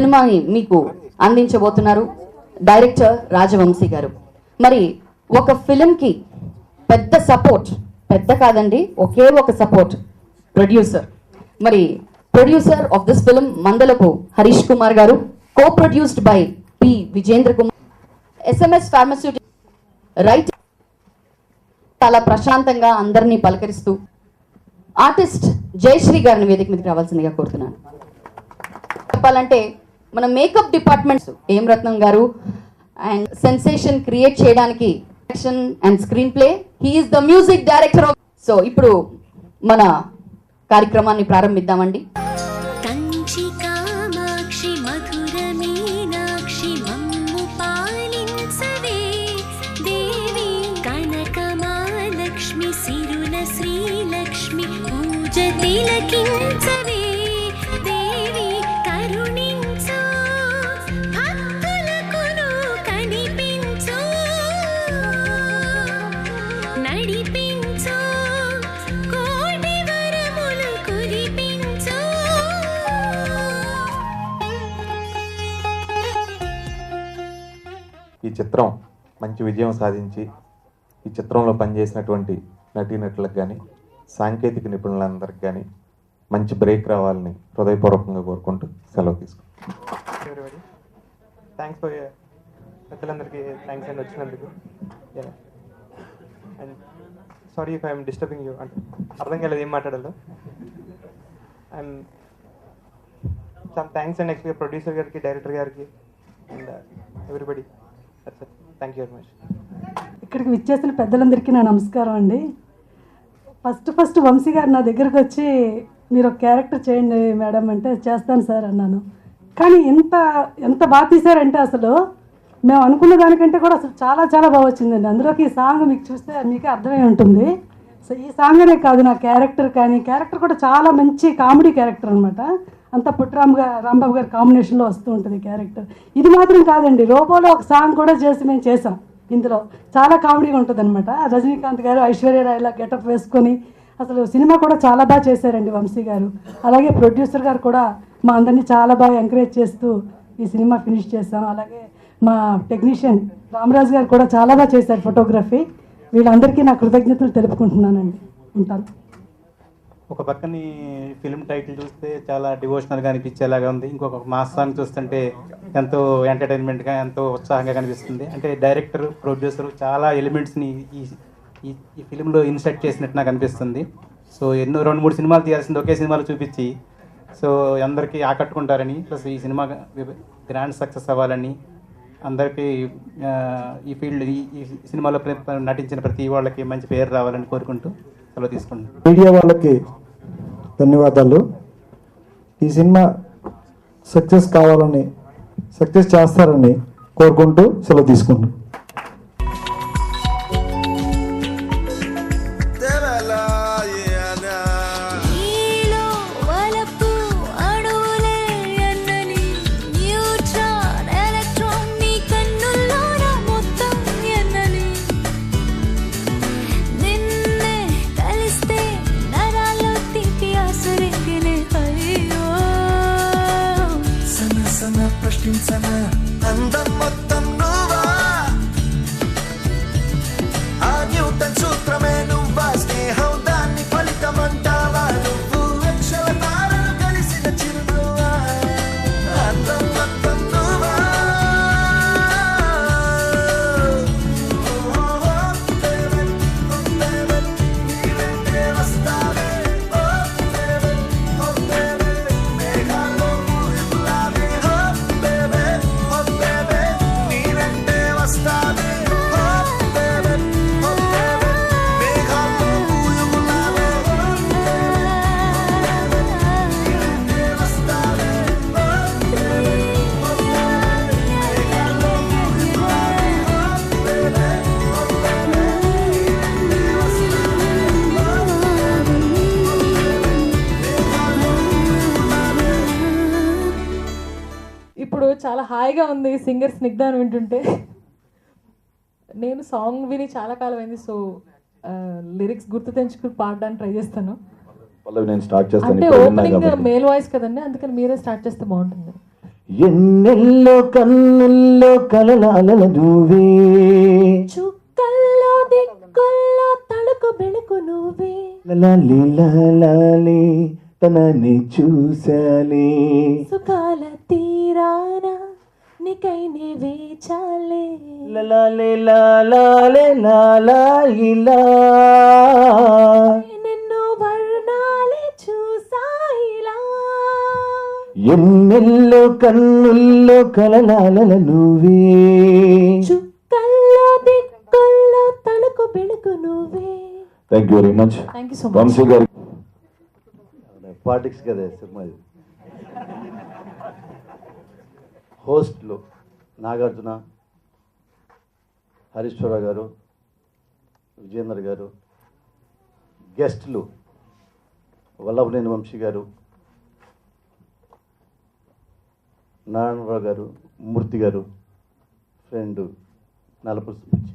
సినిమాని మీకు అందించబోతున్నారు డైరెక్టర్ రాజవంశీ గారు. మరి ఒక ఫిలింకి పెద్ద సపోర్ట్, పెద్ద కాదండి, ఒకే ఒక సపోర్ట్, ప్రొడ్యూసర్. మరి producer of this film Mandalapu Harish Kumar గారు, co produced by P Vijendra Kumar, SMS pharmaceutical right. చాలా ప్రశాంతంగా అందరినీ పలకరిస్తూ ఆర్టిస్ట్ జయశ్రీ గారిని వేదిక మీదకి రావాల్సిందిగా కోరుతున్నాను. చెప్పాలంటే మన మేకప్ డిపార్ట్మెంట్స్ ఏం రత్నం గారు అండ్ సెన్సేషన్ క్రియేట్ చేయడానికి action and screen play, he is the music director of. So ఇప్పుడు మన కార్యక్రమాన్ని ప్రారంభిద్దామండి. ఈ చిత్రం మంచి విజయం సాధించి ఈ చిత్రంలో పనిచేసినటువంటి నటీనటులకు కానీ సాంకేతిక నిపుణులందరికీ కానీ మంచి బ్రేక్ రావాలని హృదయపూర్వకంగా కోరుకుంటూ సెలవు తీసుకుంటాం. థ్యాంక్స్ ఫర్ పెద్దలందరికీ థ్యాంక్స్ అండి వచ్చినందుకు. And sorry if I'm disturbing you, అంటే అర్థం కాలేదు ఏం మాట్లాడాలో. అండ్ చాలా థ్యాంక్స్ అండ్ నెక్స్ట్ ప్రొడ్యూసర్ గారికి, డైరెక్టర్ గారికి and everybody. Thank you very much. ఇక్కడికి విచ్చేసిన పెద్దలందరికీ నా నమస్కారం అండి. ఫస్ట్ వంశీ గారు నా దగ్గరకు వచ్చి మీరు ఒక క్యారెక్టర్ చేయండి మేడం అంటే చేస్తాను సార్ అన్నాను. కానీ ఎంత బాగా తీశారంటే అసలు మేము అనుకున్న దానికంటే కూడా అసలు చాలా చాలా బాగా వచ్చిందండి. అందులోకి ఈ సాంగ్ మీకు చూస్తే మీకే అర్థమై ఉంటుంది. సో ఈ సాంగ్ అనే కాదు, నా క్యారెక్టర్ కూడా చాలా మంచి కామెడీ క్యారెక్టర్ అనమాట. అంతా రాంబాబు గారి కాంబినేషన్లో వస్తూ ఉంటుంది క్యారెక్టర్. ఇది మాత్రం కాదండి, రోబోలో ఒక సాంగ్ కూడా మేము చేసాం. ఇందులో చాలా కామెడీగా ఉంటుంది అనమాట. రజనీకాంత్ గారు ఐశ్వర్యరాయ్లా గెటప్ వేసుకొని అసలు సినిమా కూడా చాలా బాగా చేశారండి వంశీ గారు. అలాగే ప్రొడ్యూసర్ గారు కూడా మా అందరినీ చాలా బాగా ఎంకరేజ్ చేస్తూ ఈ సినిమా ఫినిష్ చేస్తాం. అలాగే మా టెక్నీషియన్ రామరాజు గారు కూడా చాలా బాగా చేశారు ఫోటోగ్రఫీ. వీళ్ళందరికీ నా కృతజ్ఞతలు తెలుపుకుంటున్నానండి. ఉంటాను. ఒక పక్కని ఫిల్మ్ టైటిల్ చూస్తే చాలా డివోషనల్గా అనిపించేలాగా ఉంది. ఇంకొక మాస్ సాంగ్ చూస్తుంటే ఎంతో ఎంటర్టైన్మెంట్గా, ఎంతో ఉత్సాహంగా కనిపిస్తుంది. అంటే డైరెక్టర్, ప్రొడ్యూసర్ చాలా ఎలిమెంట్స్ని ఈ ఫిలింలో ఇన్సర్ట్ చేసినట్టు నాకు అనిపిస్తుంది. సో 2-3 సినిమాలు తీయాల్సింది ఒకే సినిమాలో చూపించి సో అందరికీ ఆకట్టుకుంటారని, ప్లస్ ఈ సినిమా గ్రాండ్ సక్సెస్ అవ్వాలని, అందరికీ ఈ ఫీల్డ్ ఈ సినిమాలో నటించిన ప్రతి వాళ్ళకి మంచి పేరు రావాలని కోరుకుంటూ సెలవు తీసుకుంటాను. మీడియా వాళ్ళకి ధన్యవాదాలు. ఈ సినిమా సక్సెస్ కావాలని, సక్సెస్ చేస్తారని కోరుకుంటూ సెలవు తీసుకుంటాను. అందం మొత్తం నువ్వా, ఆ న్యూటన్ సూత్రమే నువ్వా, స్నేహం దాన్ని ఫలితమంటావా, నువ్వు అక్షర తారలు కలిసిన చిరునవ్వా, అందం మొత్తం నువ్వా. నీవెంటే వస్తావే, ఓ బేబీ, ఓ బేబీ, మేఘాల్లో ఊరుకులావే, ఓ బేబీ, ఓ బేబీ, నీవెంటే వస్తావే, ఓ బేబీ, ఓ బేబీ, మేఘాల్లో ఊరుకులావే, ఓ బేబీ, నీవెంటే వస్తావే, ఓ బేబీ, ఓ బేబీ, మేఘాల్లో ఊరుకులావే, ఓ బేబీ, ఓ బేబీ, నీవెంటే వస్తావే, ఇప్పుడు చాలా హాయిగా ఉంది సింగర్ స్నిగ్ధాన్ని వింటుంటే. నేను సాంగ్ విని చాలా కాలం అయింది, సో లిరిక్స్ గుర్తు తెంచుకుని పాడడానికి ట్రై చేస్తాను. నేను స్టార్ట్ చేస్తాను. అంటే ఓపెనింగ్ మేల్ వాయిస్ కదండి, అందుకని మీరే స్టార్ట్ చేస్తే బాగుంటుంది. ఎన్నెల్లో కన్నుల్లో కలలాల నువ్వే, చుక్కల్లో దిక్కుల్లో తళుకు బెళుకు నువ్వే, లాలి లాలి తనని చూసాలే, సుఖాల తీరాన నీకై నే వేచాలే, లాలి లాలే లాలా నిన్ను వర్ణాలే చూసాయిలా, ఎన్నెల్లో కన్నుల్లో కలలాల నువ్వే, చుక్కల్లో దిక్కుల్లో తళుకు బెళుకు నువ్వే. Thank you very much thank you so much. Vamshi గారు. పాలిటిక్స్ కదా సినిమా ఇది. హోస్ట్లు నాగార్జున, హరీశ్వర గారు, విజయేంద్ర గారు, గెస్ట్లు వల్లభనేని వంశీ గారు, నారాయణరావు గారు, మూర్తి గారు, ఫ్రెండ్ నలపూరి సుబ్బిచ్చి.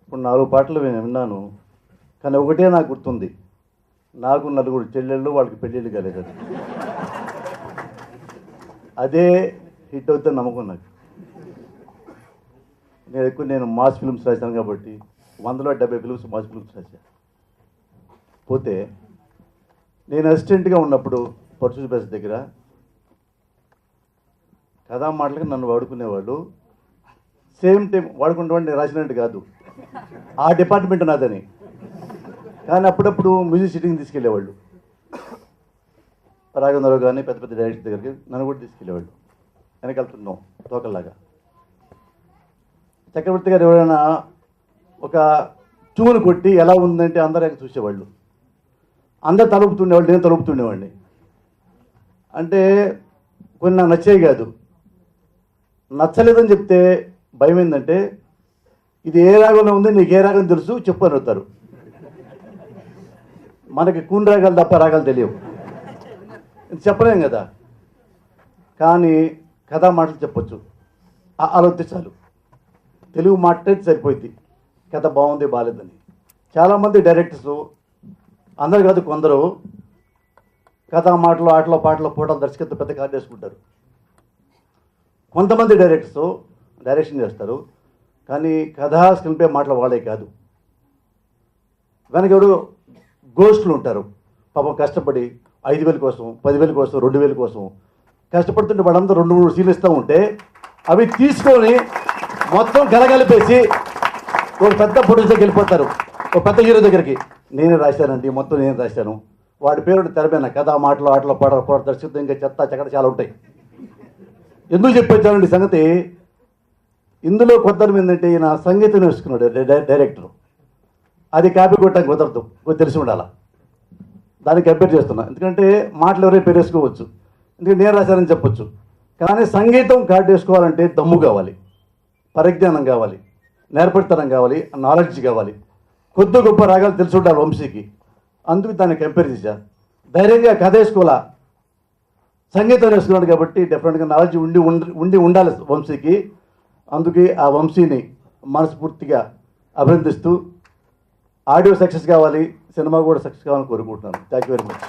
ఇప్పుడు 4 పాటలు విన్నాను, కానీ ఒకటే నాకు గుర్తుంది. నాకు 4 చెల్లెళ్ళు, వాళ్ళకి పెళ్ళిళ్ళు కాలేదు. అదే హిట్ అవుతుందని నమ్మకం నాకు. నేను మాస్ ఫిల్మ్స్ రాశాను కాబట్టి 170 ఫిల్మ్స్ మాస్ ఫిల్మ్స్ రాశాను. పోతే నేను అసిస్టెంట్గా ఉన్నప్పుడు పర్చూస్ బస్ దగ్గర కథా మాటలకి నన్ను వాడుకునేవాళ్ళు. సేమ్ టైం వాడుకుంటామని నేను రాసినట్టు కాదు, ఆ డిపార్ట్మెంట్ నాదని. కానీ అప్పుడప్పుడు మ్యూజిక్ సిట్టింగ్ తీసుకెళ్ళేవాళ్ళు. రాఘవేంద్రరావు కానీ పెద్ద పెద్ద డైరెక్టర్ దగ్గరికి నన్ను కూడా తీసుకెళ్ళేవాళ్ళు. వెనకెళ్తున్నాం తోకల్లాగా. చక్రవర్తి గారు ఎవరైనా ఒక చూను కొట్టి ఎలా ఉందంటే అందరూ చూసేవాళ్ళు. అందరు తలుపుతుండేవాళ్ళు, నేను తలుపుతుండేవాడిని. అంటే కొన్ని నాకు నచ్చేవి కాదు. నచ్చలేదని చెప్తే భయం ఏంటంటే, ఇది ఏ రాగంలో ఉంది, నీకు ఏ రాగం తెలుసు చెప్పు అని అడుగుతారు. మనకి కూని రాగాలు తప్ప రాగాలు తెలియవు, చెప్పలేం కదా. కానీ కథా మాటలు చెప్పొచ్చు, ఆలోచిస్తే చాలు. తెలుగు మాట్లాడితే సరిపోయింది, కథ బాగుంది బాగాలేదని. చాలామంది డైరెక్టర్స్, అందరు కాదు కొందరు, కథా మాటలు ఆటలో పాటలో పోటలు దర్శకత్వం పెద్ద కార్డు వేసుకుంటారు. కొంతమంది డైరెక్టర్స్ డైరెక్షన్ చేస్తారు, కానీ కథా స్క్రీన్ ప్లే మాటలు వాళ్ళే కాదు. వెనక ఎవరు గోస్టులు ఉంటారు, పాపం కష్టపడి 5,000 కోసం, 10,000 కోసం, 2,000 కోసం కష్టపడుతుంటే వాళ్ళందరూ 2-3 సీన్లు ఇస్తూ ఉంటే అవి తీసుకొని మొత్తం గలగలిపేసి ఒక పెద్ద ప్రొడ్యూసర్కి వెళ్ళిపోతారు, ఒక పెద్ద హీరో దగ్గరికి. నేనే రాశానండి, మొత్తం నేను రాశాను, వాడి పేరు తెరపైన కథ మాటలు ఆటలు పోట దర్శకత్వం ఇంకా చెత్త చక్కడ చాలా ఉంటాయి. ఎందుకు చెప్పొచ్చానండి సంగతి? ఇందులో కొత్తరం ఏంటంటే ఈయన సంగీతం నేర్చుకున్నాడు డైరెక్టర్. అది కాపీ కొట్టడానికి కుదరదు, తెలిసి ఉండాలి. దాన్ని కంపేర్ చేస్తున్నా, ఎందుకంటే మాటలు ఎవరైనా పేరేసుకోవచ్చు, ఎందుకంటే నేను రాశానని చెప్పొచ్చు. కానీ సంగీతం కార్డు వేసుకోవాలంటే దమ్ము కావాలి, పరిజ్ఞానం కావాలి, నేర్పడితనం కావాలి, నాలెడ్జ్ కావాలి, కొద్ది గొప్ప రాగాలు తెలిసి ఉండాలి వంశీకి. అందుకు దాన్ని కంపేర్ చేశా. ధైర్యంగా కథ వేసుకోవాలా, సంగీతం వేసుకున్నాడు కాబట్టి డెఫినెట్గా నాలెడ్జ్ ఉండి ఉండాలి వంశీకి. అందుకే ఆ వంశీని మనస్ఫూర్తిగా అభినందిస్తూ, ఆడియో సక్సెస్ కావాలి, సినిమా కూడా సక్సెస్ కావాలని కోరుకుంటున్నాను. Thank you very much.